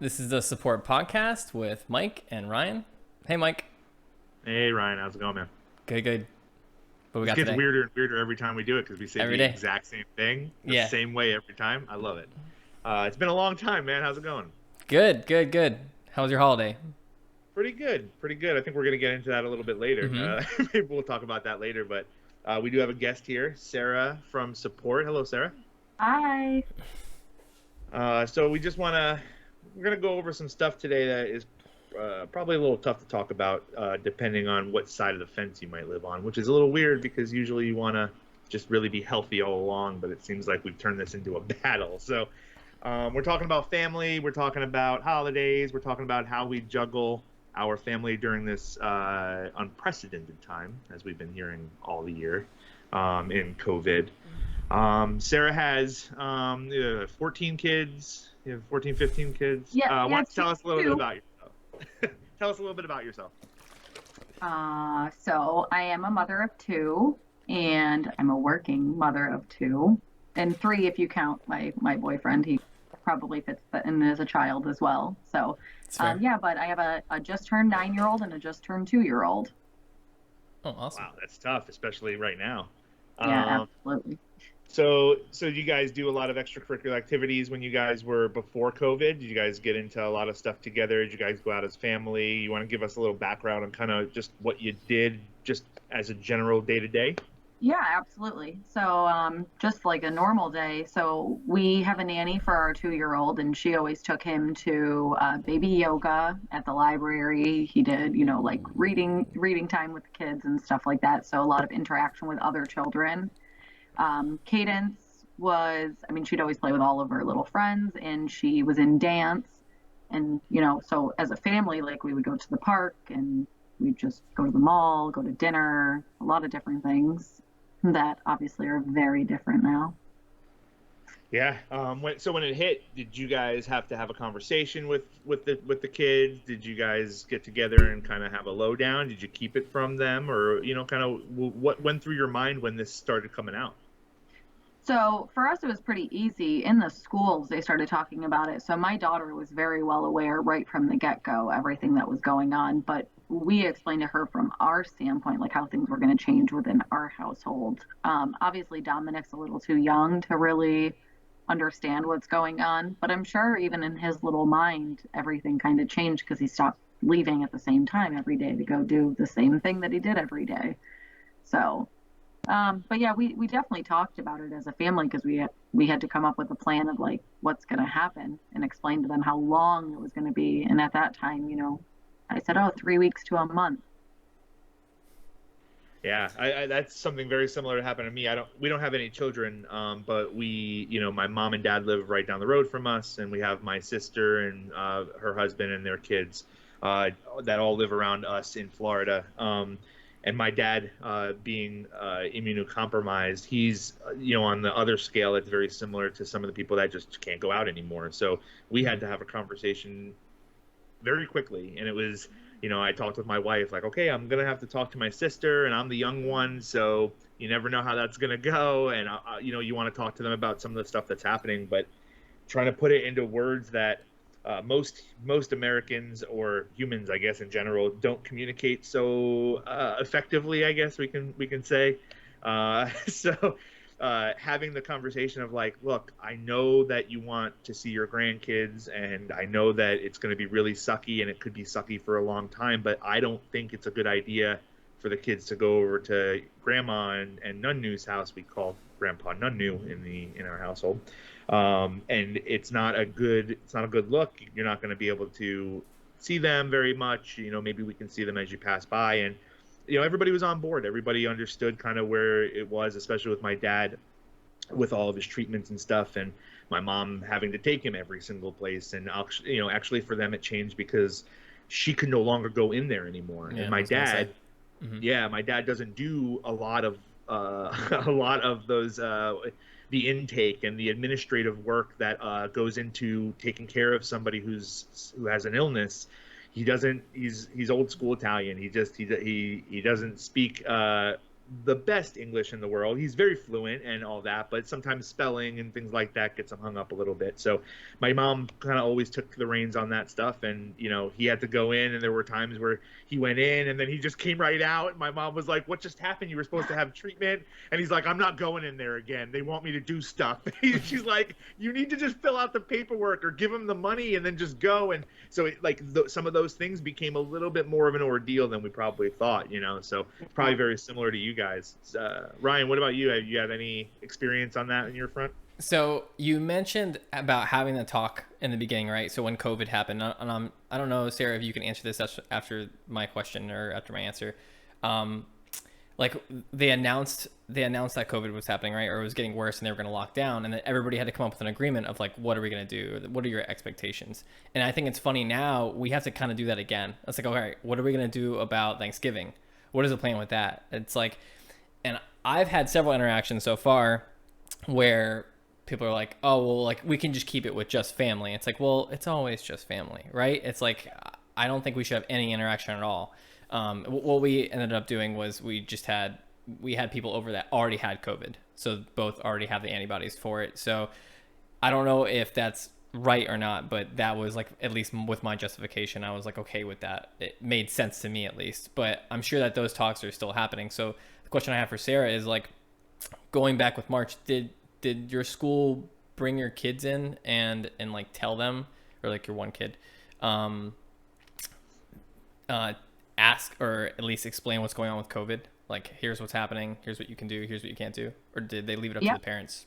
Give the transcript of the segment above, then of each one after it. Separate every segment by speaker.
Speaker 1: This is the Support Podcast with Mike and Ryan. Hey, Mike.
Speaker 2: Hey Ryan, how's it going, man?
Speaker 1: Good, good. What we
Speaker 2: This
Speaker 1: got
Speaker 2: gets
Speaker 1: today?
Speaker 2: weirder and weirder every time we do it because we say
Speaker 1: Every
Speaker 2: the
Speaker 1: day.
Speaker 2: exact same thing the
Speaker 1: Yeah.
Speaker 2: same way every time. I love it. It's been a long time, man. How's it going?
Speaker 1: Good, good, good. How was your holiday?
Speaker 2: Pretty good, pretty good. I think we're gonna get into that a little bit later.
Speaker 1: Mm-hmm.
Speaker 2: Maybe we'll talk about that later. But we do have a guest here, Sarah from Support. Hello, Sarah.
Speaker 3: Hi.
Speaker 2: So we're gonna go over some stuff today that is probably a little tough to talk about, depending on what side of the fence you might live on, which is a little weird because usually you want to just really be healthy all along, but it seems like we've turned this into a battle. So we're talking about family, we're talking about holidays, we're talking about how we juggle our family during this unprecedented time, as we've been hearing all the year in COVID. Sarah has 14 kids. You have 14, 15 kids.
Speaker 3: Yeah,
Speaker 2: Why
Speaker 3: yeah,
Speaker 2: don't you tell us a little bit
Speaker 3: two.
Speaker 2: about yourself? Tell us a little bit about yourself.
Speaker 3: So I am a mother of two, and I'm a working mother of two, and three if you count my boyfriend. He probably fits in as a child as well. So,
Speaker 1: It's fair.
Speaker 3: yeah, but I have a just turned 9-year-old and a just turned 2-year-old.
Speaker 1: Oh, awesome.
Speaker 2: Wow, that's tough, especially right now.
Speaker 3: Yeah,
Speaker 2: Um,
Speaker 3: absolutely.
Speaker 2: so you guys do a lot of extracurricular activities when you guys were before COVID? Did you guys get into a lot of stuff together? Did you guys go out as family? You want to give us a little background on kind of just what you did, just as a general day to day?
Speaker 3: Yeah, absolutely. So, just like a normal day. So, we have a nanny for our 2-year-old, and she always took him to baby yoga at the library. He did, like reading time with the kids and stuff like that. So, a lot of interaction with other children. Cadence I mean, she'd always play with all of her little friends, and she was in dance. And, so as a family, like we would go to the park and we'd just go to the mall, go to dinner, a lot of different things that obviously are very different now.
Speaker 2: Yeah. So when it hit, did you guys have to have a conversation with the kids? Did you guys get together and kind of have a lowdown? Did you keep it from them, or kind of what went through your mind when this started coming out?
Speaker 3: So for us, it was pretty easy. In the schools, they started talking about it. So my daughter was very well aware right from the get-go, everything that was going on. But we explained to her from our standpoint, like how things were going to change within our household. Obviously, Dominic's a little too young to really understand what's going on. But I'm sure even in his little mind, everything kind of changed because he stopped leaving at the same time every day to go do the same thing that he did every day. So but yeah, we definitely talked about it as a family because we had to come up with a plan of like what's going to happen and explain to them how long it was going to be. And at that time, I said, oh, 3 weeks to a month.
Speaker 2: Yeah, that's something very similar to happen to me. We don't have any children, but my mom and dad live right down the road from us, and we have my sister and her husband and their kids that all live around us in Florida. And my dad, being immunocompromised, he's on the other scale. It's very similar to some of the people that just can't go out anymore. So we had to have a conversation very quickly, and it was, I talked with my wife like, okay, I'm gonna have to talk to my sister, and I'm the young one, so you never know how that's gonna go, and you want to talk to them about some of the stuff that's happening, but trying to put it into words that most Americans or humans, I guess in general, don't communicate so effectively. I guess we can say. So having the conversation of like, look, I know that you want to see your grandkids, and I know that it's going to be really sucky, and it could be sucky for a long time, but I don't think it's a good idea for the kids to go over to Grandma and Nunnu's house. We call Grandpa Nunnu in our household. And it's not a good look. You're not going to be able to see them very much. Maybe we can see them as you pass by, and everybody was on board. Everybody understood kind of where it was, especially with my dad, with all of his treatments and stuff, and my mom having to take him every single place. And actually for them it changed because she could no longer go in there anymore.
Speaker 1: Yeah,
Speaker 2: And
Speaker 1: I
Speaker 2: my
Speaker 1: was gonna say.
Speaker 2: dad,
Speaker 1: Mm-hmm.
Speaker 2: yeah, my dad doesn't do a lot of a lot of those the intake and the administrative work that goes into taking care of somebody who has an illness. He doesn't. He's old school Italian. He doesn't speak the best English in the world. He's very fluent and all that, but sometimes spelling and things like that gets him hung up a little bit. So my mom kind of always took the reins on that stuff, and he had to go in, and there were times where he went in and then he just came right out, and my mom was like, "What just happened? You were supposed to have treatment." And he's like, "I'm not going in there again. They want me to do stuff." She's like, "You need to just fill out the paperwork or give him the money and then just go." And so some of those things became a little bit more of an ordeal than we probably thought, so probably very similar to you guys. Ryan, what about you? Have you had any experience on that in your front?
Speaker 1: So you mentioned about having the talk in the beginning, right? So when COVID happened, and I don't know, Sarah, if you can answer this after my question or after my answer. Like they announced that COVID was happening, right? Or it was getting worse and they were going to lock down. And then everybody had to come up with an agreement of like, what are we going to do? What are your expectations? And I think it's funny now we have to kind of do that again. It's like, all right, what are we going to do about Thanksgiving? What is the plan with that? It's like, and I've had several interactions so far where people are like, oh, well, like we can just keep it with just family. It's like, well, it's always just family, right? It's like, I don't think we should have any interaction at all. What we ended up doing was we had people over that already had COVID. So both already have the antibodies for it. So I don't know if that's right or not, but that was like, at least with my justification, I was like, okay with that. It made sense to me at least, but I'm sure that those talks are still happening. So the question I have for Sarah is like, going back with March, did your school bring your kids in and like tell them, or like your one kid, ask or at least explain what's going on with COVID? Like, here's what's happening, here's what you can do, here's what you can't do? Or did they leave it up to the parents?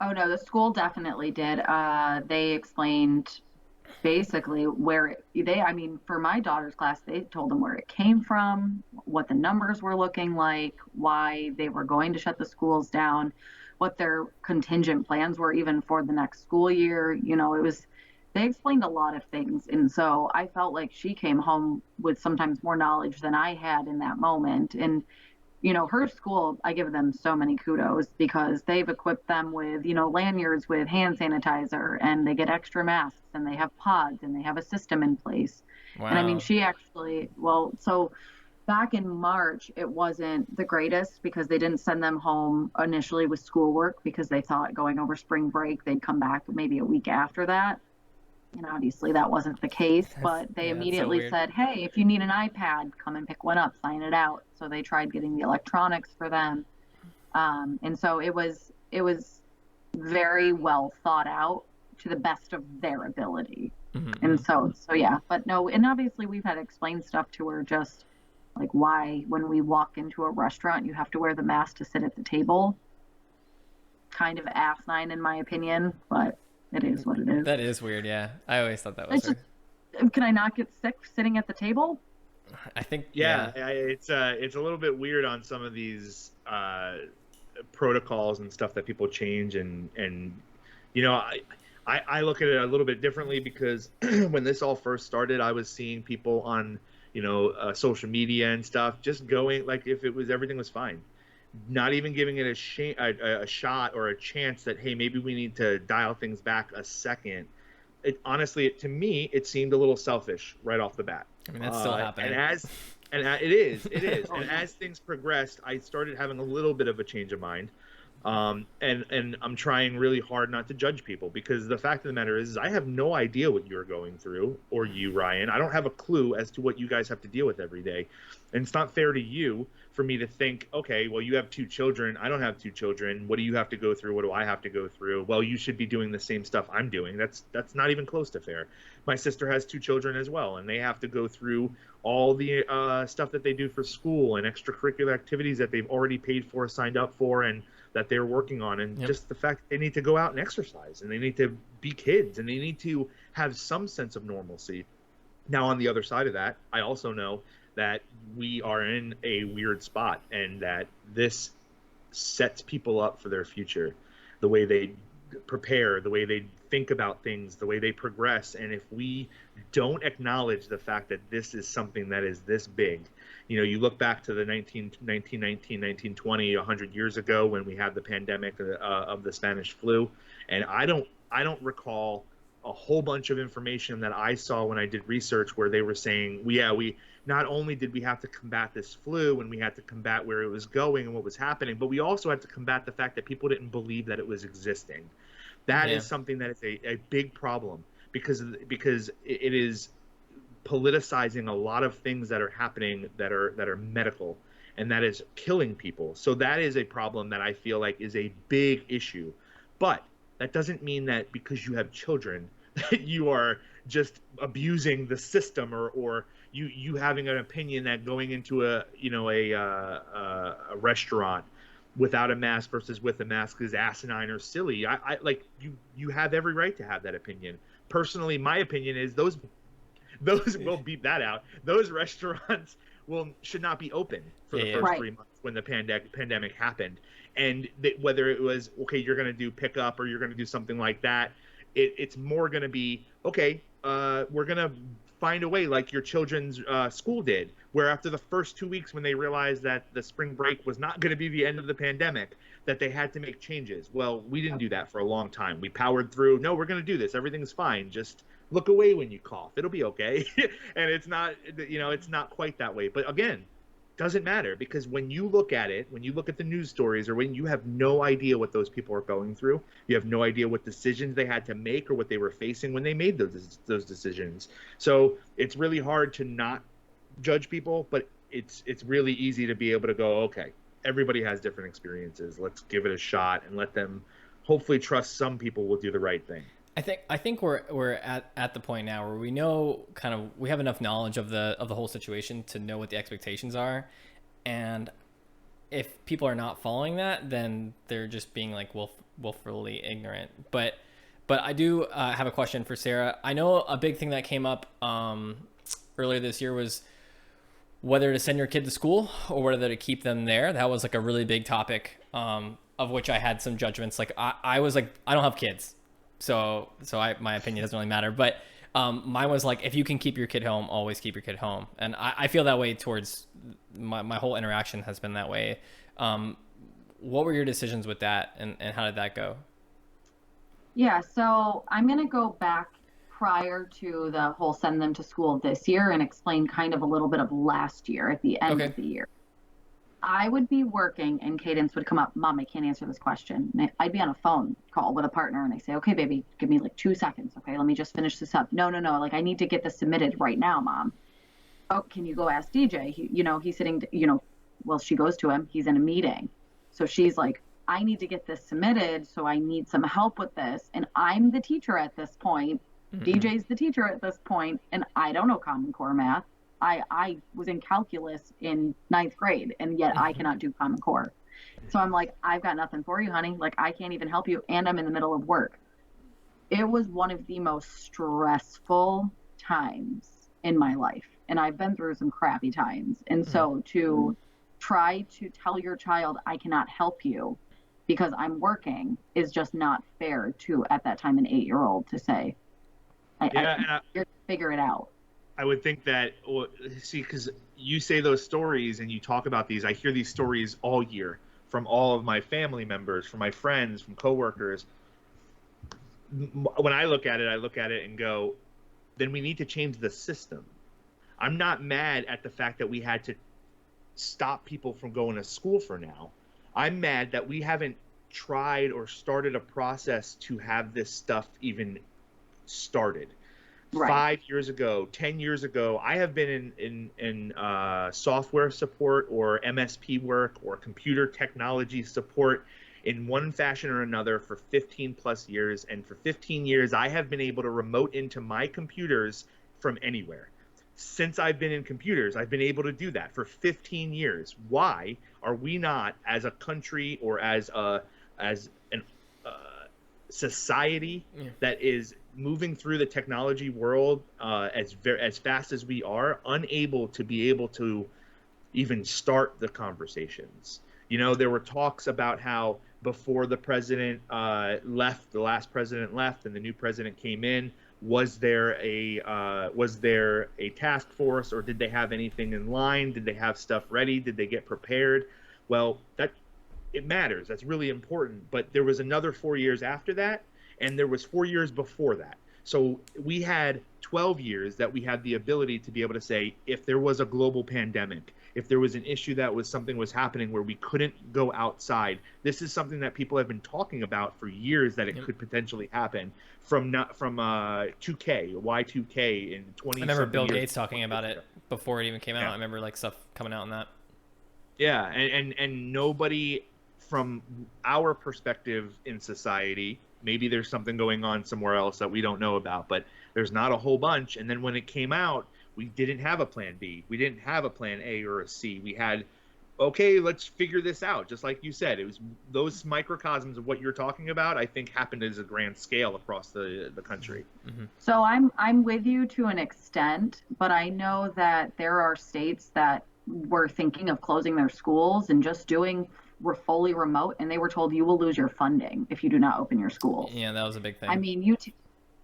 Speaker 3: Oh no, the school definitely did. They explained basically for my daughter's class, they told them where it came from, what the numbers were looking like, why they were going to shut the schools down, what their contingent plans were even for the next school year. They explained a lot of things. And so I felt like she came home with sometimes more knowledge than I had in that moment. And her school, I give them so many kudos because they've equipped them with, lanyards with hand sanitizer, and they get extra masks, and they have pods, and they have a system in place.
Speaker 1: Wow.
Speaker 3: And I mean, so back in March, it wasn't the greatest because they didn't send them home initially with schoolwork because they thought going over spring break, they'd come back maybe a week after that. And obviously that wasn't the case, but they immediately said, hey, if you need an iPad, come and pick one up, sign it out. So they tried getting the electronics for them. And so it was very well thought out to the best of their ability. Mm-hmm. And so yeah, but no, and obviously we've had to explain stuff to her, just like why when we walk into a restaurant, you have to wear the mask to sit at the table. Kind of asinine in my opinion, but it is what it is.
Speaker 1: That is weird, yeah. I always thought that was
Speaker 3: Can I not get sick sitting at the table?
Speaker 1: I think,
Speaker 2: yeah. It's a little bit weird on some of these protocols and stuff that people change, and I look at it a little bit differently because when this all first started, I was seeing people on social media and stuff just going like if everything was fine, not even giving it a shot or a chance that, hey, maybe we need to dial things back a second. To me, it seemed a little selfish right off the bat.
Speaker 1: I mean, that's still happening.
Speaker 2: It is. And as things progressed, I started having a little bit of a change of mind. And I'm trying really hard not to judge people, because the fact of the matter is I have no idea what you're going through, or you, Ryan. I don't have a clue as to what you guys have to deal with every day. And it's not fair to you for me to think, okay, well, you have 2 children. I don't have 2 children. What do you have to go through? What do I have to go through? Well, you should be doing the same stuff I'm doing. That's not even close to fair. My sister has 2 children as well, and they have to go through all the stuff that they do for school and extracurricular activities that they've already paid for, signed up for, and that they're working on. And just the fact they need to go out and exercise, and they need to be kids, and they need to have some sense of normalcy. Now, on the other side of that, I also know that we are in a weird spot, and that this sets people up for their future, the way they prepare, the way they think about things, the way they progress. And if we don't acknowledge the fact that this is something that is this big, you look back to the 1920, 100 years ago when we had the pandemic of the Spanish flu, and I don't recall a whole bunch of information that I saw when I did research where they were saying, we not only did we have to combat this flu and we had to combat where it was going and what was happening, but we also had to combat the fact that people didn't believe that it was existing. That
Speaker 1: Yeah.
Speaker 2: is something that is a big problem because it is politicizing a lot of things that are happening that are medical, and that is killing people. So that is a problem that I feel like is a big issue. But that doesn't mean that because you have children that you are just abusing the system, or you having an opinion that going into a restaurant without a mask versus with a mask is asinine or silly. I like you have every right to have that opinion. Personally, my opinion is those we'll beat that out. Those restaurants should not be open for the first
Speaker 3: Right.
Speaker 2: 3 months when the pandemic happened. And whether it was, okay, you're going to do pickup or you're going to do something like that, it's more going to be, okay, we're going to find a way like your children's school did, where after the first 2 weeks when they realized that the spring break was not going to be the end of the pandemic, that they had to make changes. Well, we didn't do that for a long time. We powered through. No, we're going to do this. Everything's fine. Just look away when you cough. It'll be okay. And it's not, it's not quite that way. But again, doesn't matter, because when you look at it, when you look at the news stories, or when you have no idea what those people are going through, you have no idea what decisions they had to make or what they were facing when they made those decisions. So it's really hard to not judge people, but it's really easy to be able to go, okay, everybody has different experiences. Let's give it a shot and let them hopefully trust some people will do the right thing.
Speaker 1: I think we're at the point now where we know we have enough knowledge of the whole situation to know what the expectations are, and if people are not following that, then they're just being like willfully ignorant. But I do have a question for Sarah. I know a big thing that came up earlier this year was whether to send your kid to school or whether to keep them there. That was like a really big topic, of which I had some judgments. Like I was like, I don't have kids. So my opinion doesn't really matter. But mine was like, if you can keep your kid home, always keep your kid home. And I feel that way towards my whole interaction has been that way. What were your decisions with that, and how did that go?
Speaker 3: Yeah, so I'm going to go back prior to the whole send them to school this year and explain kind of a little bit of last year at the end of the year. I would be working and Cadence would come up, Mom, I can't answer this question. And I'd be on a phone call with a partner and I say, okay, baby, give me like 2 seconds. Okay, let me just finish this up. No. Like I need to get this submitted right now, Mom. Oh, can you go ask DJ? He's sitting, well, she goes to him. He's in a meeting. So she's like, I need to get this submitted. So I need some help with this. And I'm the teacher at this point. Mm-hmm. DJ's the teacher at this point. And I don't know Common Core math. I was in calculus in 9th grade, and yet I cannot do Common Core. So I'm like, I've got nothing for you, honey. Like, I can't even help you, and I'm in the middle of work. It was one of the most stressful times in my life, and I've been through some crappy times. And so to try to tell your child, I cannot help you because I'm working, is just not fair to, at that time, an 8-year-old to say, you're figure it out.
Speaker 2: I would think that, because you say those stories and you talk about these, I hear these stories all year from all of my family members, from my friends, from coworkers. When I look at it and go, then we need to change the system. I'm not mad at the fact that we had to stop people from going to school for now. I'm mad that we haven't tried or started a process to have this stuff even started. Right. 5 years ago, 10 years ago, I have been in software support or MSP work or computer technology support in one fashion or another for 15 plus years. And for 15 years, I have been able to remote into my computers from anywhere. Since I've been in computers, I've been able to do that for 15 years. Why are we not, as a country or as an society that is moving through the technology world as fast as we are, unable to be able to even start the conversations? There were talks about how before the president left, the last president left, and the new president came in, was there a task force, or did they have anything in line? Did they have stuff ready? Did they get prepared? Well, it matters. That's really important. But there was another 4 years after that, and there was 4 years before that. So we had 12 years that we had the ability to be able to say, if there was a global pandemic, if there was an issue that was something was happening where we couldn't go outside, this is something that people have been talking about for years, that it could potentially happen from 2K, Y2K in 20.
Speaker 1: I remember Bill Gates talking about it before it even came out. I remember like stuff coming out on that.
Speaker 2: Yeah, and nobody from our perspective in society, maybe there's something going on somewhere else that we don't know about, but there's not a whole bunch. And then when it came out, we didn't have a plan B. We didn't have a plan A or a C. We had, okay, let's figure this out. Just like you said, it was those microcosms of what you're talking about, I think happened as a grand scale across the country.
Speaker 1: Mm-hmm.
Speaker 3: So I'm with you to an extent, but I know that there are states that were thinking of closing their schools and just were fully remote, and they were told you will lose your funding if you do not open your schools.
Speaker 1: Yeah, that was a big thing.
Speaker 3: I mean,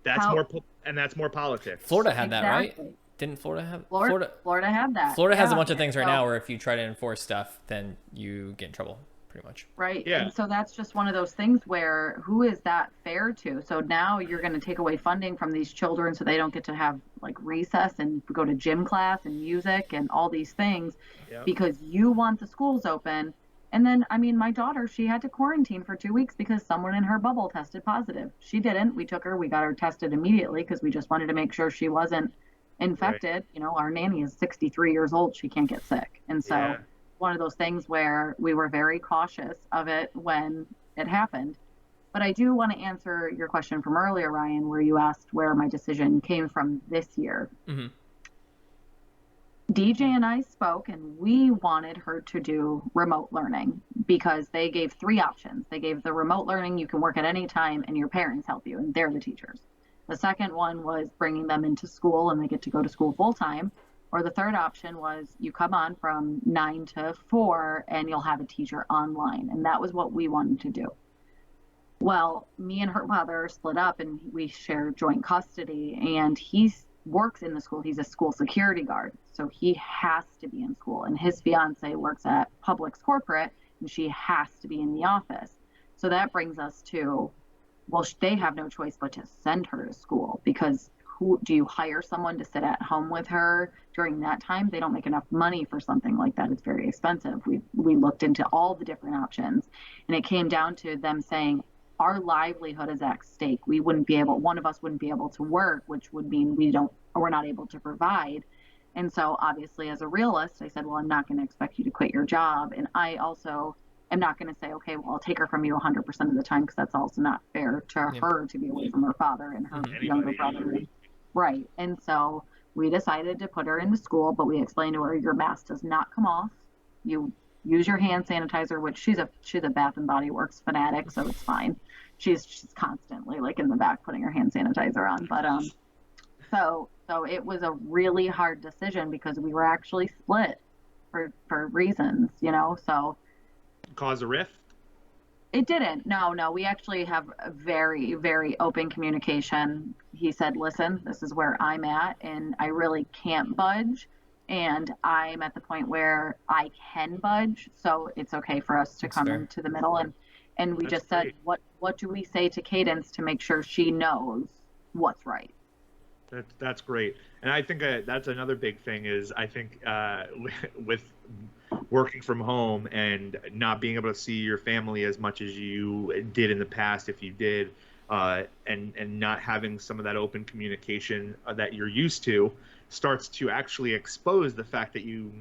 Speaker 2: that's more politics.
Speaker 1: Florida had that, right? Didn't Florida have
Speaker 3: Florida had that?
Speaker 1: Florida has a bunch of things right now where if you try to enforce stuff, then you get in trouble, pretty much.
Speaker 3: Right.
Speaker 2: Yeah.
Speaker 3: And so that's just one of those things where who is that fair to? So now you're going to take away funding from these children so they don't get to have like recess and go to gym class and music and all these things because you want the schools open. And then, I mean, my daughter, she had to quarantine for 2 weeks because someone in her bubble tested positive. She didn't. We got her tested immediately because we just wanted to make sure she wasn't infected. Right. You know, our nanny is 63 years old. She can't get sick. And so one of those things where we were very cautious of it when it happened. But I do want to answer your question from earlier, Ryan, where you asked where my decision came from this year.
Speaker 1: Mm-hmm.
Speaker 3: DJ and I spoke, and we wanted her to do remote learning because they gave 3 options. They gave the remote learning, you can work at any time, and your parents help you, and they're the teachers. The second one was bringing them into school, and they get to go to school full time. Or the third option was you come on from 9 to 4, and you'll have a teacher online. And that was what we wanted to do. Well, me and her mother split up, and we share joint custody, and he works in the school. He's a school security guard, so he has to be in school, and his fiance works at Publix corporate, and she has to be in the office. So that brings us to, well, they have no choice but to send her to school, because who do you hire someone to sit at home with her during that time? They don't make enough money for something like that. It's very expensive. We looked into all the different options, and it came down to them saying our livelihood is at stake. One of us wouldn't be able to work, which would mean we're not able to provide. And so obviously as a realist, I said, well, I'm not going to expect you to quit your job. And I also am not going to say, okay, well, I'll take her from you 100% of the time, because that's also not fair to her to be away from her father and her younger brother. Right. And so we decided to put her into school, but we explained to her, your mask does not come off. You use your hand sanitizer, which she's a Bath and Body Works fanatic, so it's fine. She's constantly like in the back putting her hand sanitizer on. But so it was a really hard decision because we were actually split for reasons, so
Speaker 2: cause a rift.
Speaker 3: It didn't. No, we actually have a very, very open communication. He said, listen, this is where I'm at, and I really can't budge. And I'm at the point where I can budge, so it's okay for us to come into the middle. And we just said, what do we say to Cadence to make sure she knows what's right?
Speaker 2: That's great. And I think that's another big thing is I think with working from home and not being able to see your family as much as you did in the past, if you did, and not having some of that open communication that you're used to, starts to actually expose the fact that you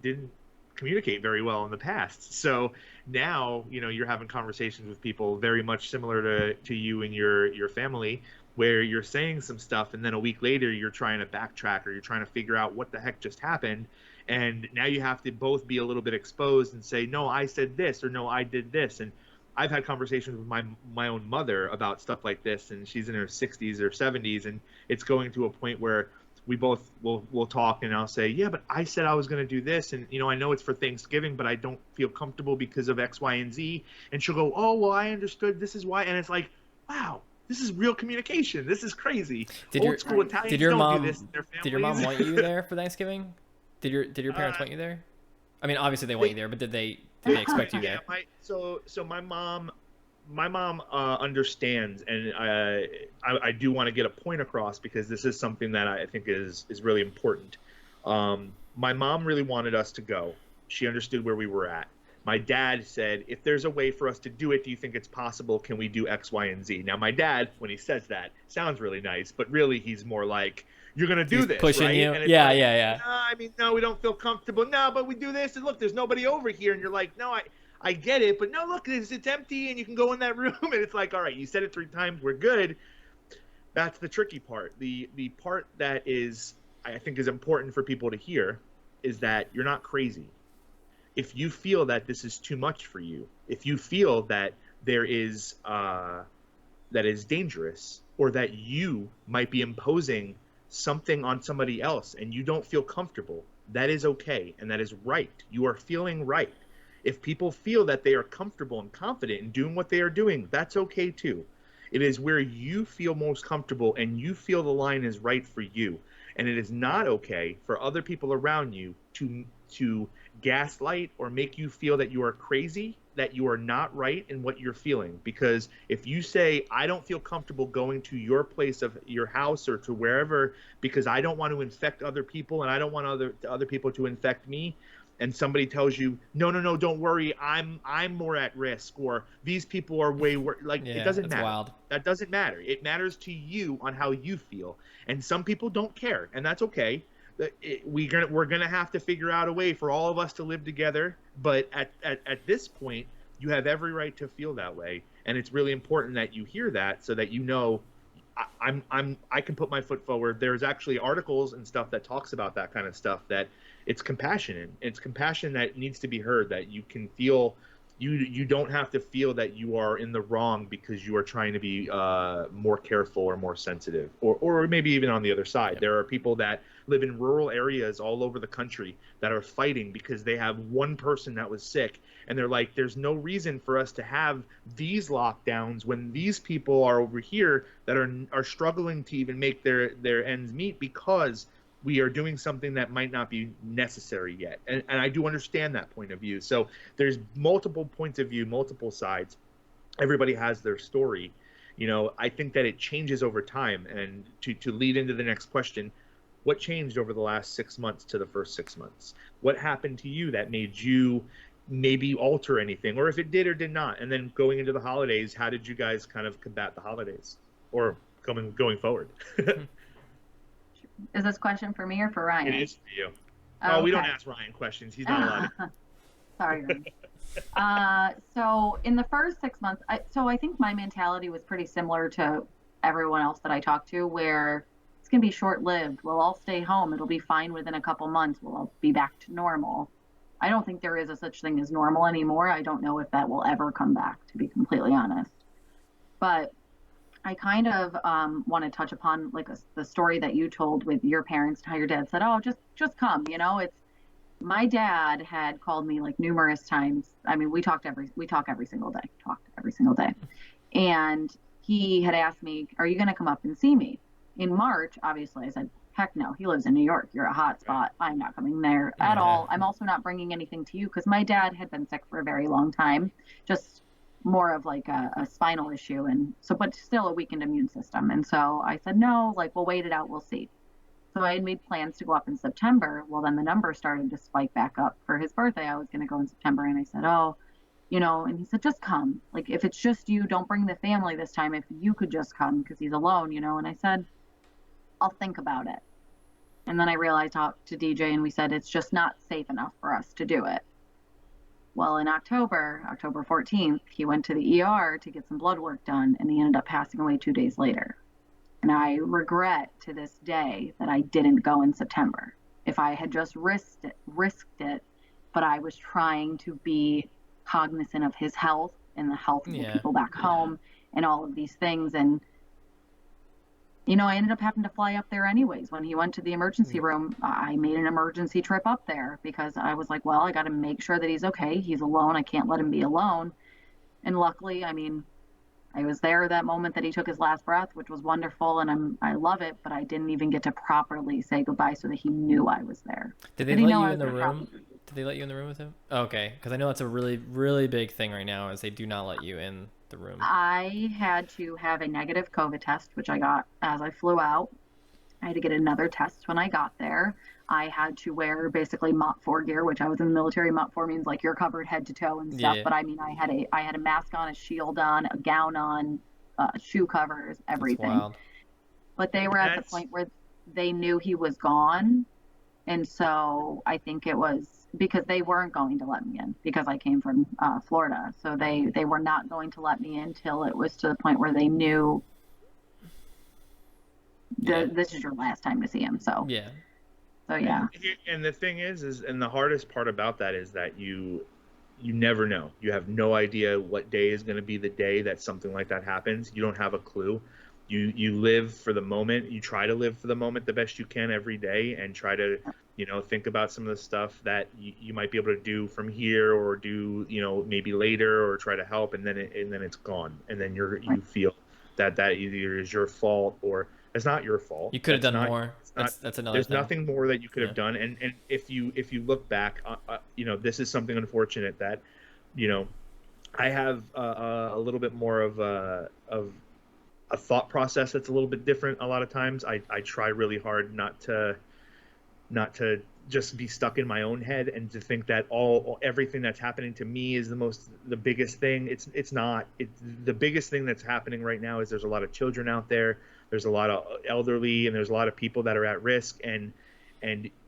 Speaker 2: didn't communicate very well in the past. So now, you're having conversations with people very much similar to you and your family, where you're saying some stuff and then a week later you're trying to backtrack or you're trying to figure out what the heck just happened. And now you have to both be a little bit exposed and say, no, I said this, or no, I did this. And I've had conversations with my own mother about stuff like this, and she's in her 60s or 70s, and it's going to a point where we both will talk, and I'll say, yeah, but I said I was going to do this, and I know it's for Thanksgiving, but I don't feel comfortable because of X, Y, and Z. And she'll go, oh, well, I understood. This is why. And it's like, wow, this is real communication. This is crazy. Old school Italians don't do this in their families.
Speaker 1: Did your mom want you there for Thanksgiving? Did your parents want you there? I mean, obviously they want you there, but did they expect you there?
Speaker 2: So my mom my mom understands, and I do want to get a point across because this is something that I think is really important. My mom really wanted us to go. She understood where we were at. My dad said, if there's a way for us to do it, do you think it's possible? Can we do X, Y, and Z? Now, my dad, when he says that, sounds really nice, but really he's more like, you're going to do
Speaker 1: He's
Speaker 2: this,
Speaker 1: pushing
Speaker 2: right?
Speaker 1: you.
Speaker 2: And it's
Speaker 1: Yeah,
Speaker 2: like,
Speaker 1: yeah, yeah.
Speaker 2: no, I mean, no, we don't feel comfortable. No, but we do this. And look, there's nobody over here. And you're like, no, I get it. But no, look, it's empty and you can go in that room. And it's like, all right, you said it 3 times. We're good. That's the tricky part. The part that is, I think, is important for people to hear is that you're not crazy. If you feel that this is too much for you, if you feel that there is that is dangerous, or that you might be imposing something on somebody else and you don't feel comfortable, that is okay and that is right. You are feeling right. If people feel that they are comfortable and confident in doing what they are doing, that's okay too. It is where you feel most comfortable and you feel the line is right for you. And it is not okay for other people around you to gaslight or make you feel that you are crazy, that you are not right in what you're feeling. Because if you say, I don't feel comfortable going to your place of your house or to wherever because I don't want to infect other people and I don't want other people to infect me, and somebody tells you, no, don't worry, I'm more at risk, or these people are way worse, like,
Speaker 1: Yeah,
Speaker 2: it doesn't
Speaker 1: that's
Speaker 2: matter.
Speaker 1: wild.
Speaker 2: That doesn't matter. It matters to you on how you feel. And some people don't care, and that's okay. We're gonna have to figure out a way for all of us to live together. But at this point, you have every right to feel that way, and it's really important that you hear that so that you know I can put my foot forward. There's actually articles and stuff that talks about that kind of stuff, that it's compassion. It's compassion that needs to be heard, that you can feel you don't have to feel that you are in the wrong because you are trying to be more careful or more sensitive, or maybe even on the other side.
Speaker 1: Yep.
Speaker 2: There are people that live in rural areas all over the country that are fighting because they have one person that was sick, and they're like, there's no reason for us to have these lockdowns when these people are over here that are struggling to even make their ends meet because we are doing something that might not be necessary yet. And I do understand that point of view. So there's multiple points of view, multiple sides. Everybody has their story. I think that it changes over time. And to lead into the next question, what changed over the last 6 months to the first 6 months? What happened to you that made you maybe alter anything, or if it did or did not? And then going into the holidays, how did you guys kind of combat the holidays, or going forward?
Speaker 3: Is this question for me or for Ryan?
Speaker 2: It is for you.
Speaker 3: Oh,
Speaker 2: we
Speaker 3: okay.
Speaker 2: don't ask Ryan questions. He's not allowed to.
Speaker 3: Sorry, Ryan. So in the first 6 months, I think my mentality was pretty similar to everyone else that I talked to, where it's going to be short-lived. We'll all stay home. It'll be fine within a couple months. We'll all be back to normal. I don't think there is a such thing as normal anymore. I don't know if that will ever come back, to be completely honest. But I kind of want to touch upon like the story that you told with your parents, how your dad said, "Oh, just come." It's my dad had called me like numerous times. I mean, we talk every single day, and he had asked me, "Are you going to come up and see me in March?" Obviously, I said, "Heck no. He lives in New York. You're a hot spot. I'm not coming there at all. I'm also not bringing anything to you," because my dad had been sick for a very long time, just more of like a spinal issue, and so, but still a weakened immune system. And so I said, no, like, we'll wait it out, we'll see. So I had made plans to go up in September. Well, then the number started to spike back up for his birthday. I was going to go in September, and I said, oh, and he said, just come. Like, if it's just you, don't bring the family this time. If you could just come, because he's alone, and I said, I'll think about it. And then I realized, talked to DJ, and we said, it's just not safe enough for us to do it. Well, in October 14th, he went to the ER to get some blood work done, and he ended up passing away 2 days later. And I regret to this day that I didn't go in September. If I had just risked it, but I was trying to be cognizant of his health and the health of the people back home and all of these things. And I ended up having to fly up there anyways. When he went to the emergency room, I made an emergency trip up there because I was like, well, I got to make sure that he's okay. He's alone. I can't let him be alone. And luckily, I was there that moment that he took his last breath, which was wonderful, and I love it, but I didn't even get to properly say goodbye so that he knew I was there.
Speaker 1: Did they let you in the room? Did they let you in the room with him? Okay, because I know that's a really, really big thing right now, is they do not let you in the room?
Speaker 3: I had to have a negative COVID test, which I got as I flew out. I had to get another test when I got there. I had to wear basically MOP 4 gear, which I was in the military. MOP 4 means like you're covered head to toe and stuff.
Speaker 1: Yeah,
Speaker 3: But I mean, I had a mask on, a shield on, a gown on, shoe covers,
Speaker 1: that's
Speaker 3: everything.
Speaker 1: wild.
Speaker 3: But they were at the
Speaker 2: That's
Speaker 3: point where they knew he was gone, and so I think it was because they weren't going to let me in because I came from Florida. So they were not going to let me in till it was to the point where they knew
Speaker 1: Yeah,
Speaker 3: this is your last time to see him. So
Speaker 1: yeah,
Speaker 3: yeah.
Speaker 2: and the thing is and the hardest part about that is that you never know. You have no idea what day is going to be the day that something like that happens. You don't have a clue. You live for the moment. You try to live for the moment the best you can every day, and try to think about some of the stuff that you might be able to do from here, or do maybe later, or try to help, and then it's gone, and then you feel that either is your fault or it's not your fault.
Speaker 1: you could have
Speaker 2: That's
Speaker 1: done
Speaker 2: not.
Speaker 1: more.
Speaker 2: It's not.
Speaker 1: That's another
Speaker 2: There's
Speaker 1: thing.
Speaker 2: nothing more that you could
Speaker 1: Yeah.
Speaker 2: have done, and if you look back, this is something unfortunate that you know I have a little bit more of a thought process that's a little bit different. A lot of times I try really hard not to just be stuck in my own head, and to think that everything that's happening to me is the biggest thing. It's not. The biggest thing that's happening right now is there's a lot of children out there. There's a lot of elderly, and there's a lot of people that are at risk, and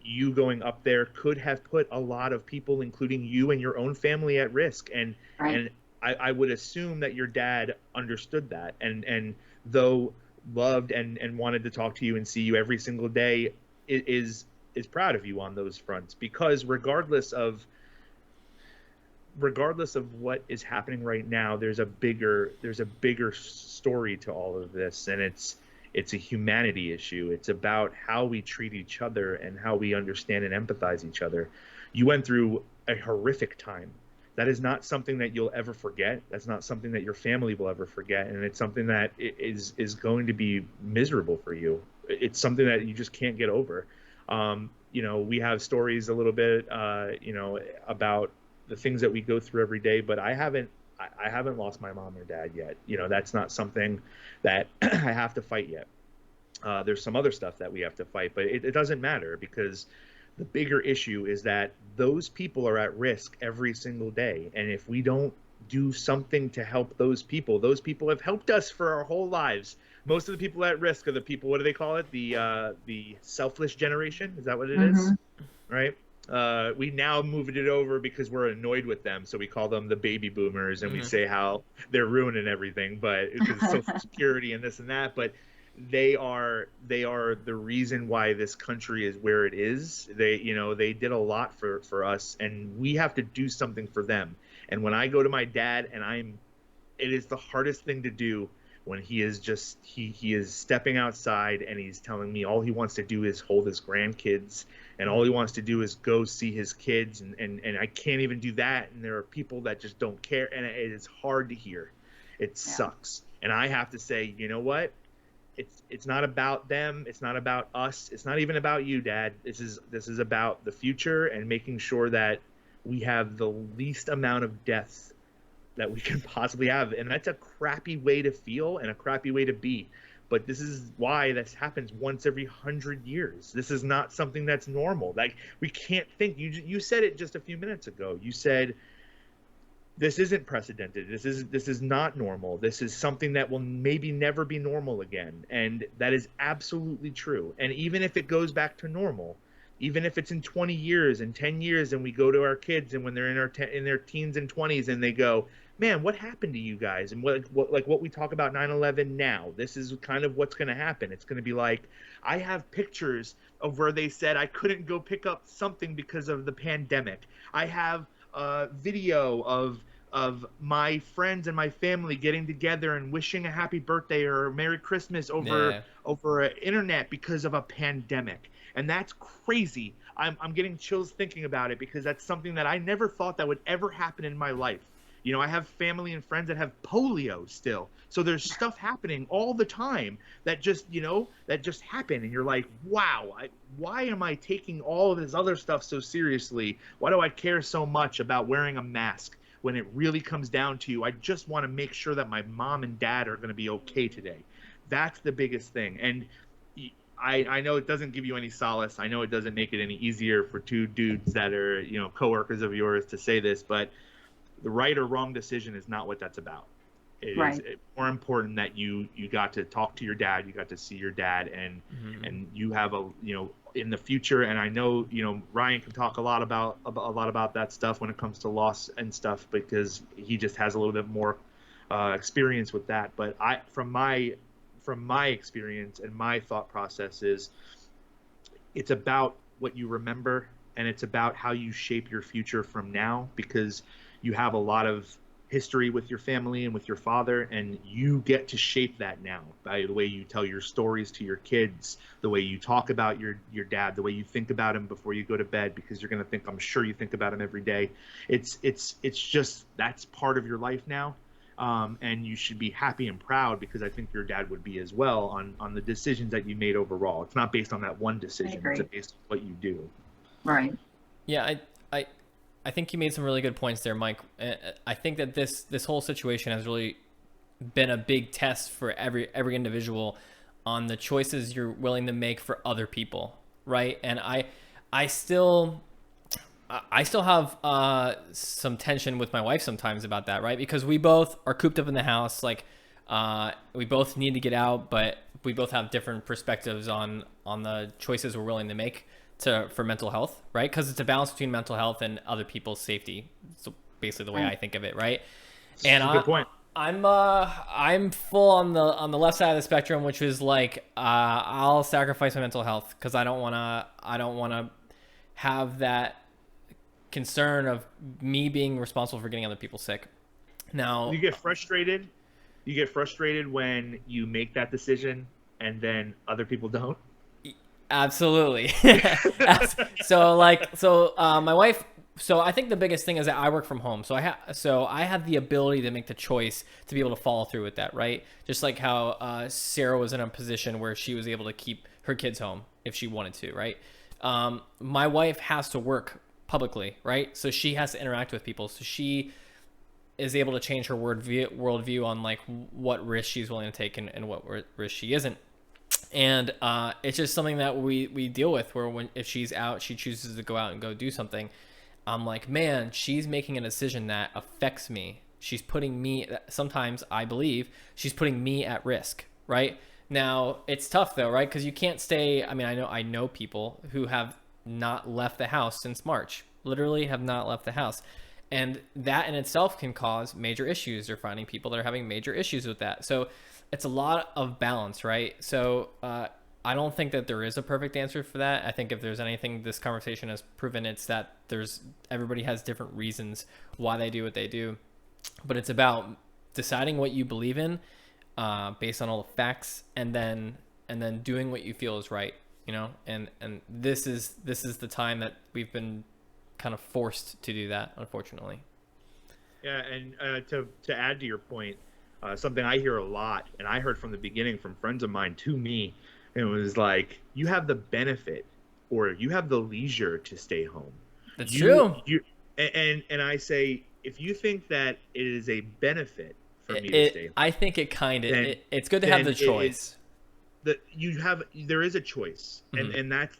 Speaker 2: you going up there could have put a lot of people, including you and your own family, at risk. And
Speaker 3: Right.
Speaker 2: and I would assume that your dad understood that, and though loved and wanted to talk to you and see you every single day, is proud of you on those fronts, because regardless of what is happening right now, there's a bigger story to all of this, and it's a humanity issue. It's about how we treat each other and how we understand and empathize each other. You went through a horrific time. That is not something that you'll ever forget. That's not something that your family will ever forget, and it's something that is going to be miserable for you. It's something that you just can't get over. We have stories a little bit, about the things that we go through every day, but I haven't lost my mom or dad yet. That's not something that I have to fight yet. There's some other stuff that we have to fight, but it doesn't matter, because the bigger issue is that those people are at risk every single day. And if we don't do something to help those people have helped us for our whole lives. Most of the people at risk are the people, what do they call it? The selfless generation. Is that what it is? Right? We now moved it over because we're annoyed with them, so we call them the baby boomers, and we say how they're ruining everything, but because Social Security and this and that. But they are the reason why this country is where it is. They did a lot for us, and we have to do something for them. And when I go to my dad, and it is the hardest thing to do, when he is he is stepping outside and he's telling me all he wants to do is hold his grandkids, and all he wants to do is go see his kids, and I can't even do that, and there are people that just don't care, and it is hard to hear. It sucks. And I have to say, you know what? It's not about them. It's not about us. It's not even about you, Dad. This is about the future, and making sure that we have the least amount of deaths that we can possibly have. And that's a crappy way to feel and a crappy way to be. But this is why this happens once every 100 years. This is not something that's normal. Like, we can't think. You said it just a few minutes ago. You said this isn't precedented. This is not normal. This is something that will maybe never be normal again. And that is absolutely true. And even if it goes back to normal, even if it's in 20 years and 10 years, and we go to our kids, and when they're in their teens and 20s, and they go, man, what happened to you guys? And what we talk about 9/11 now, this is kind of what's going to happen. It's going to be like, I have pictures of where they said I couldn't go pick up something because of the pandemic. I have a video of my friends and my family getting together and wishing a happy birthday or a Merry Christmas over internet because of a pandemic. And that's crazy. I'm getting chills thinking about it, because that's something that I never thought that would ever happen in my life. I have family and friends that have polio still. So there's stuff happening all the time that just happen. And you're like, wow, why am I taking all of this other stuff so seriously? Why do I care so much about wearing a mask? when it really comes down to, I just want to make sure that my mom and dad are going to be okay today. That's the biggest thing. And I know it doesn't give you any solace. I know it doesn't make it any easier for two dudes that are, coworkers of yours to say this, but the right or wrong decision is not what that's about. It
Speaker 3: Right.
Speaker 2: is more important that you got to talk to your dad, you got to see your dad, and you have in the future. And I know Ryan can talk a lot about that stuff when it comes to loss and stuff, because he just has a little bit more experience with that. But from my experience and my thought process is, it's about what you remember, and it's about how you shape your future from now, because you have a lot of history with your family and with your father, and you get to shape that now by the way you tell your stories to your kids, the way you talk about your dad, the way you think about him before you go to bed, because you're going to think, I'm sure you think about him every day. It's just, that's part of your life now. And you should be happy and proud, because I think your dad would be as well, on the decisions that you made overall. It's not based on that one decision, it's based on what you do.
Speaker 3: Right.
Speaker 1: Yeah, I think you made some really good points there, Mike. I think that this whole situation has really been a big test for every individual on the choices you're willing to make for other people, right? And I still have some tension with my wife sometimes about that, right? Because we both are cooped up in the house, like we both need to get out, but we both have different perspectives on the choices we're willing to make for mental health, right? Because it's a balance between mental health and other people's safety. So basically the way I think of it, right? And
Speaker 2: good point.
Speaker 1: I'm full on the left side of the spectrum, which is like I'll sacrifice my mental health because I don't wanna have that concern of me being responsible for getting other people sick. Now
Speaker 2: you get frustrated when you make that decision and then other people don't.
Speaker 1: Absolutely. So my wife, so I think the biggest thing is that I work from home. So I have the ability to make the choice to be able to follow through with that, right? Just like how Sarah was in a position where she was able to keep her kids home if she wanted to, right? My wife has to work publicly, right? So she has to interact with people. So she is able to change her worldview on like what risk she's willing to take and what risk she isn't. And it's just something that we deal with, where if she's out, she chooses to go out and go do something. I'm like, man, she's making a decision that affects me. She's putting me, sometimes I believe she's putting me at risk, right? Now it's tough though, right? Because you can't stay. I mean, I know people who have not left the house since March, literally have not left the house. And that in itself can cause major issues. They're finding people that are having major issues with that. So it's a lot of balance, right? So I don't think that there is a perfect answer for that. I think if there's anything this conversation has proven, it's that everybody has different reasons why they do what they do. But it's about deciding what you believe in based on all the facts, and then doing what you feel is right, and this is the time that we've been kind of forced to do that, unfortunately.
Speaker 2: Yeah, and to add to your point, something I hear a lot, and I heard from the beginning from friends of mine to me, and it was like, you have the benefit, or you have the leisure to stay home.
Speaker 1: That's true.
Speaker 2: And I say, if you think that it is a benefit for me to stay home,
Speaker 1: I think it kind of it's good to have the choice.
Speaker 2: There is a choice, and that's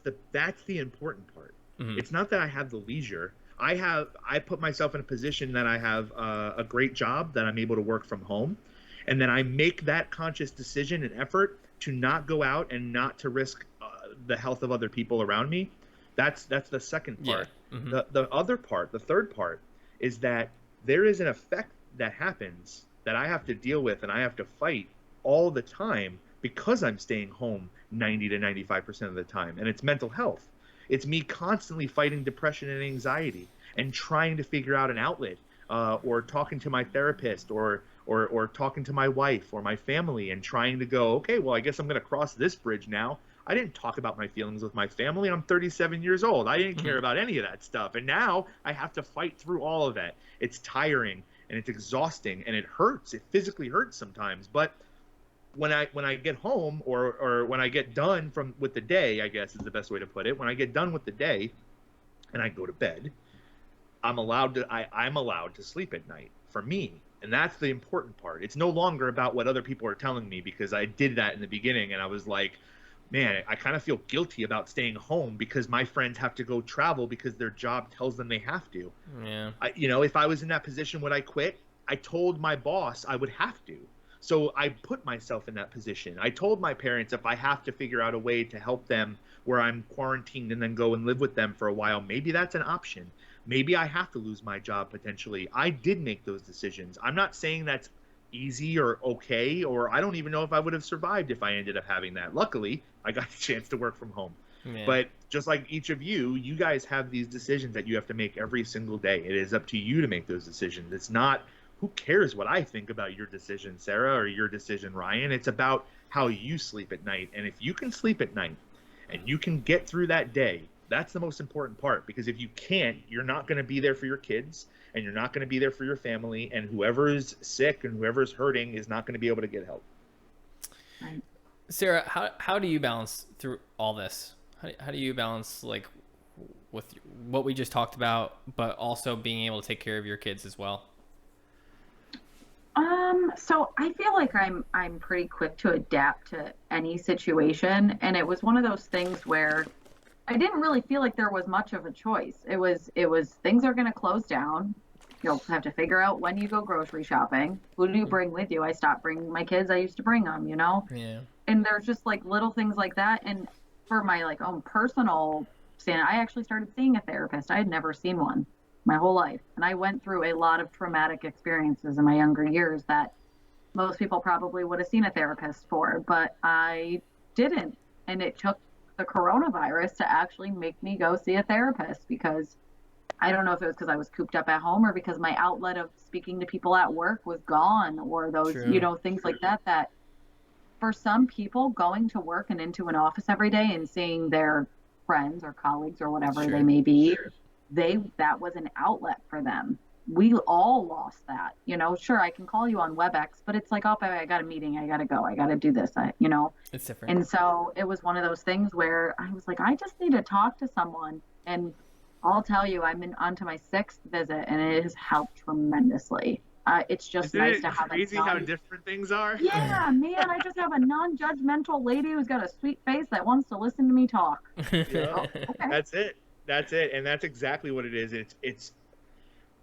Speaker 2: the important part. It's not that I have the leisure. I put myself in a position that I have a great job, that I'm able to work from home, and then I make that conscious decision and effort to not go out and not to risk the health of other people around me. That's the second part. Yeah. The other part, the third part, is that there is an effect that happens that I have to deal with and I have to fight all the time because I'm staying home 90 to 95% of the time, and it's mental health. It's me constantly fighting depression and anxiety and trying to figure out an outlet, or talking to my therapist, or talking to my wife or my family, and trying to go, okay, well, I guess I'm going to cross this bridge now. I didn't talk about my feelings with my family. I'm 37 years old. I didn't care about any of that stuff. And now I have to fight through all of that. It's tiring and it's exhausting and it hurts. It physically hurts sometimes. But when I get home, or when I get done with the day, I guess is the best way to put it. When I get done with the day and I go to bed, I'm allowed to sleep at night for me. And that's the important part. It's no longer about what other people are telling me, because I did that in the beginning and I was like, man, I kind of feel guilty about staying home because my friends have to go travel because their job tells them they have to.
Speaker 1: Yeah.
Speaker 2: If I was in that position, would I quit? I told my boss I would have to. So I put myself in that position. I told my parents, if I have to figure out a way to help them where I'm quarantined and then go and live with them for a while, maybe that's an option. Maybe I have to lose my job potentially. I did make those decisions. I'm not saying that's easy or okay, or I don't even know if I would have survived if I ended up having that. Luckily, I got the chance to work from home.
Speaker 1: Yeah.
Speaker 2: But just like each of you guys have these decisions that you have to make every single day. It is up to you to make those decisions. It's not, who cares what I think about your decision, Sarah, or your decision, Ryan. It's about how you sleep at night. And if you can sleep at night and you can get through that day, that's the most important part. Because if you can't, you're not going to be there for your kids, and you're not going to be there for your family, and whoever is sick and whoever is hurting is not going to be able to get help.
Speaker 3: Right.
Speaker 1: Sarah, how do you balance through all this? How do you balance, like, with what we just talked about, but also being able to take care of your kids as well?
Speaker 3: So I feel like I'm pretty quick to adapt to any situation, and it was one of those things where I didn't really feel like there was much of a choice. It was things are going to close down. You'll have to figure out when you go grocery shopping. Who do you bring with you? I stopped bringing my kids. I used to bring them,
Speaker 1: Yeah.
Speaker 3: And there's just like little things like that. And for my like own personal stand, I actually started seeing a therapist. I had never seen one my whole life. And I went through a lot of traumatic experiences in my younger years that most people probably would have seen a therapist for, but I didn't. And it took the coronavirus to actually make me go see a therapist, because I don't know if it was because I was cooped up at home or because my outlet of speaking to people at work was gone, or those,
Speaker 1: True.
Speaker 3: things like that, that for some people going to work and into an office every day and seeing their friends or colleagues or whatever
Speaker 1: Sure.
Speaker 3: they may be, that was an outlet for them. We all lost that. Sure, I can call you on WebEx, but it's like, oh, I got a meeting, I gotta go, I gotta do this,
Speaker 1: It's different.
Speaker 3: And so it was one of those things where I was like, I just need to talk to someone. And I'll tell you, I'm onto my 6th visit, and it has helped tremendously. It's just
Speaker 2: Isn't
Speaker 3: nice
Speaker 2: it
Speaker 3: to have
Speaker 2: crazy how different things are?
Speaker 3: Yeah, man, I just have a non-judgmental lady who's got a sweet face that wants to listen to me talk.
Speaker 2: Yeah.
Speaker 3: Okay.
Speaker 2: That's it, and that's exactly what it is. It's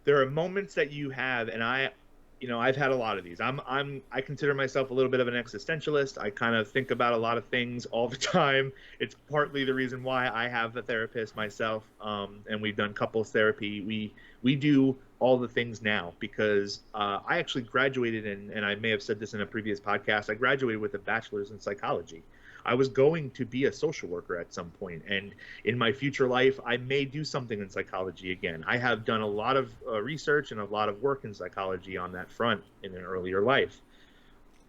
Speaker 2: there are moments that you have, and I've had a lot of these. I consider myself a little bit of an existentialist. I kind of think about a lot of things all the time. It's partly the reason why I have a therapist myself, and we've done couples therapy. We do all the things now because I actually graduated, and I may have said this in a previous podcast, I graduated with a bachelor's in psychology. I was going to be a social worker at some point, and in my future life, I may do something in psychology again. I have done a lot of research and a lot of work in psychology on that front in an earlier life,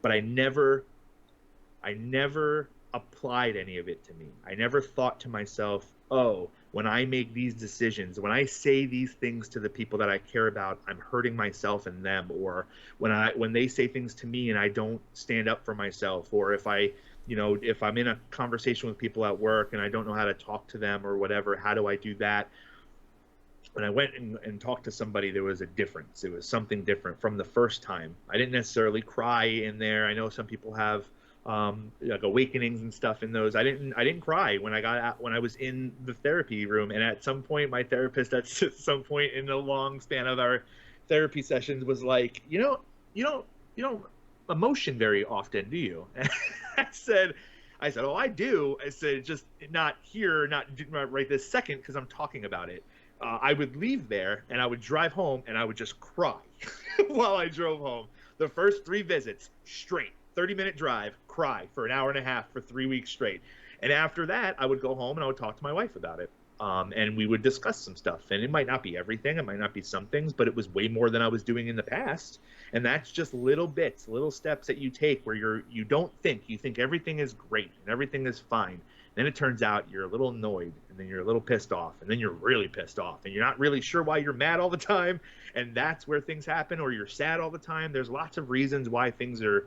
Speaker 2: but I never applied any of it to me. I never thought to myself, oh, when I make these decisions, when I say these things to the people that I care about, I'm hurting myself and them. Or when they say things to me and I don't stand up for myself, or if I'm in a conversation with people at work and I don't know how to talk to them or whatever, how do I do that? When I went and talked to somebody, there was a difference. It was something different from the first time. I didn't necessarily cry in there. I know some people have like awakenings and stuff in those. I didn't cry when I was in the therapy room. And at some point, my therapist at some point in the long span of our therapy sessions was like, you don't emotion very often, do you? And I said, oh, I do. I said, just not here, not right this second, because I'm talking about it. I would leave there and I would drive home and I would just cry while I drove home. The first 3 visits straight, 30-minute drive, cry for an hour and a half for 3 weeks straight. And after that, I would go home and I would talk to my wife about it. And we would discuss some stuff. And it might not be everything. It might not be some things, but it was way more than I was doing in the past. And that's just little bits, little steps that you take where you don't think. You think everything is great and everything is fine. Then it turns out you're a little annoyed, and then you're a little pissed off, and then you're really pissed off, and you're not really sure why you're mad all the time. And that's where things happen, or you're sad all the time. There's lots of reasons why things are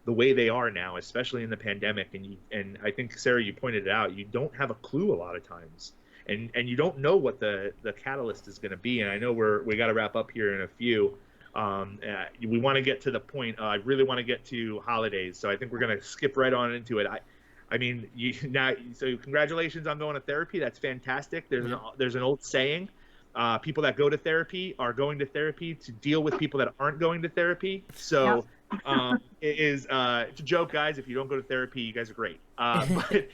Speaker 2: the way they are now, especially in the pandemic. And I think, Sarah, you pointed it out, you don't have a clue a lot of times. and you don't know what the catalyst is going to be. And I know we got to wrap up here in a few. We want to get to the point. I really want to get to holidays, so I think we're going to skip right on into it. I mean, so congratulations on going to therapy. That's fantastic. There's an old saying. People that go to therapy are going to therapy to deal with people that aren't going to therapy. So it's a joke, guys. If you don't go to therapy, you guys are great. But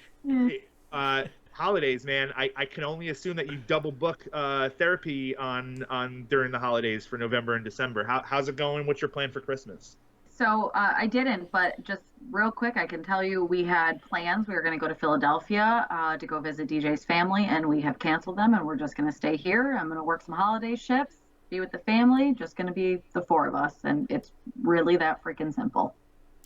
Speaker 2: holidays, man, I can only assume that you double book therapy on during the holidays for November and December. How's it going? What's your plan for Christmas?
Speaker 3: So I didn't, but just real quick, I can tell you we had plans. We were going to go to Philadelphia to go visit DJ's family, and we have canceled them, and we're just going to stay here. I'm going to work some holiday shifts, be with the family, just going to be the four of us, and it's really that freaking simple.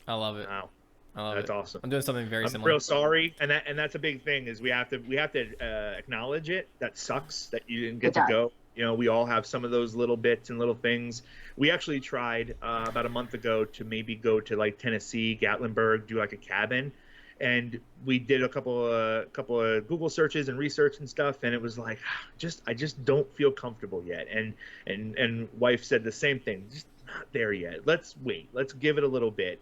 Speaker 1: I love it.
Speaker 2: Wow.
Speaker 1: I love
Speaker 2: That's
Speaker 1: it.
Speaker 2: awesome.
Speaker 1: I'm doing something very similar.
Speaker 2: I'm real sorry, and that's a big thing is we have to acknowledge it. That sucks that you didn't get to go. You know, we all have some of those little bits and little things. We actually tried about a month ago to maybe go to like Tennessee, Gatlinburg, do like a cabin, and we did a couple of Google searches and research and stuff, and it was like, I just don't feel comfortable yet. And wife said the same thing, just not there yet. Let's wait. Let's give it a little bit.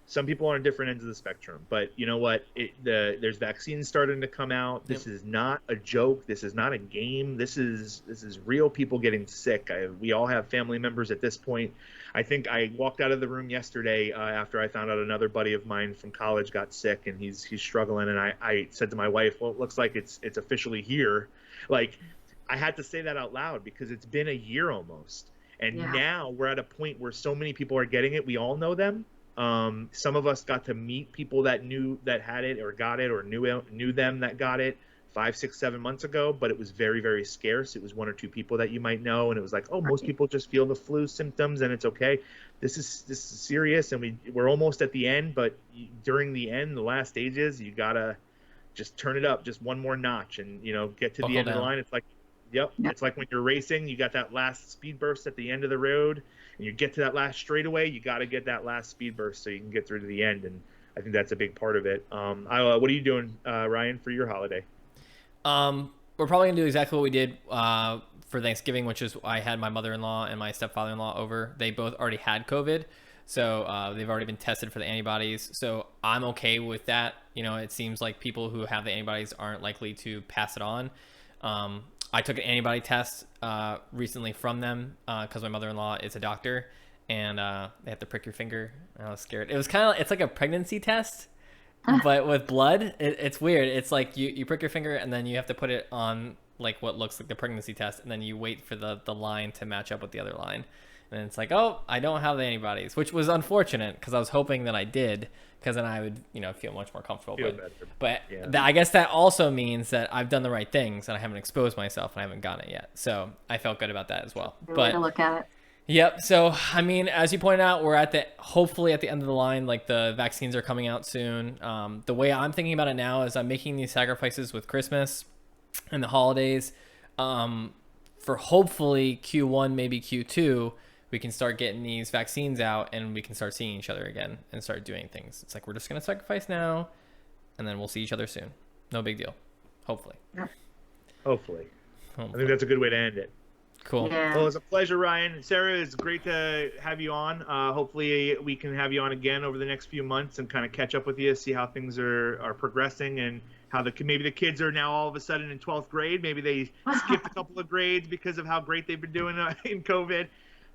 Speaker 2: Some people are on different ends of the spectrum, but you know what? There's vaccines starting to come out. This is not a joke. This is not a game. This is real people getting sick. We all have family members at this point. I think I walked out of the room yesterday after I found out another buddy of mine from college got sick, and he's struggling. And I said to my wife, "Well, it looks like it's officially here." Like, I had to say that out loud because it's been a year almost, and now we're at a point where so many people are getting it. We all know them. Some of us got to meet people that had it or got it or knew them that got it 5, 6, 7 months ago, but it was very, very scarce. It was 1 or 2 people that you might know, and it was like, oh, most people just feel the flu symptoms and it's okay. This is serious, and we're almost at the end, but during the end, the last stages, you gotta just turn it up just one more notch and get to the end of the line. It's like, it's like when you're racing, you got that last speed burst at the end of the road, and you get to that last straightaway, you got to get that last speed burst so you can get through to the end. And I think that's a big part of it. What are you doing, Ryan, for your holiday?
Speaker 1: We're probably gonna do exactly what we did for Thanksgiving, which is I had my mother-in-law and my stepfather-in-law over. They both already had COVID, so they've already been tested for the antibodies. So I'm okay with that. It seems like people who have the antibodies aren't likely to pass it on. I took an antibody test recently from them because my mother-in-law is a doctor, and they have to prick your finger. I was scared. It's like a pregnancy test, but with blood. It's weird. It's like you prick your finger, and then you have to put it on like what looks like the pregnancy test, and then you wait for the line to match up with the other line. And it's like, oh, I don't have the antibodies, which was unfortunate because I was hoping that I did, because then I would, feel much more comfortable. But I guess that also means that I've done the right things and I haven't exposed myself and I haven't gotten it yet. So I felt good about that as well.
Speaker 3: Good way to look at it.
Speaker 1: Yep. So, I mean, as you pointed out, we're hopefully at the end of the line. Like, the vaccines are coming out soon. The way I'm thinking about it now is I'm making these sacrifices with Christmas and the holidays for hopefully Q1, maybe Q2. We can start getting these vaccines out and we can start seeing each other again and start doing things. It's like, we're just going to sacrifice now and then we'll see each other soon. No big deal. Hopefully.
Speaker 2: Yeah. Hopefully. I think that's a good way to end it.
Speaker 1: Cool.
Speaker 3: Yeah.
Speaker 2: Well, it's a pleasure, Ryan. Sarah, it's great to have you on. Hopefully we can have you on again over the next few months and kind of catch up with you, see how things are progressing, and how maybe the kids are now all of a sudden in 12th grade. Maybe they skipped a couple of grades because of how great they've been doing in COVID.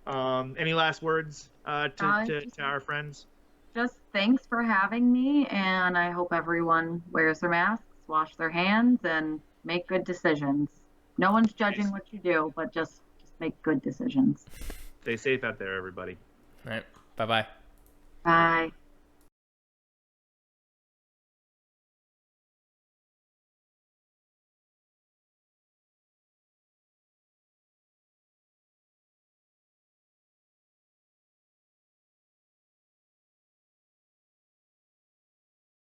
Speaker 2: Any last words to our friends?
Speaker 3: Just thanks for having me, and I hope everyone wears their masks, wash their hands, and make good decisions. No one's judging what you do, but just make good decisions.
Speaker 2: Stay safe out there, everybody.
Speaker 1: All right. Bye-bye.
Speaker 3: Bye.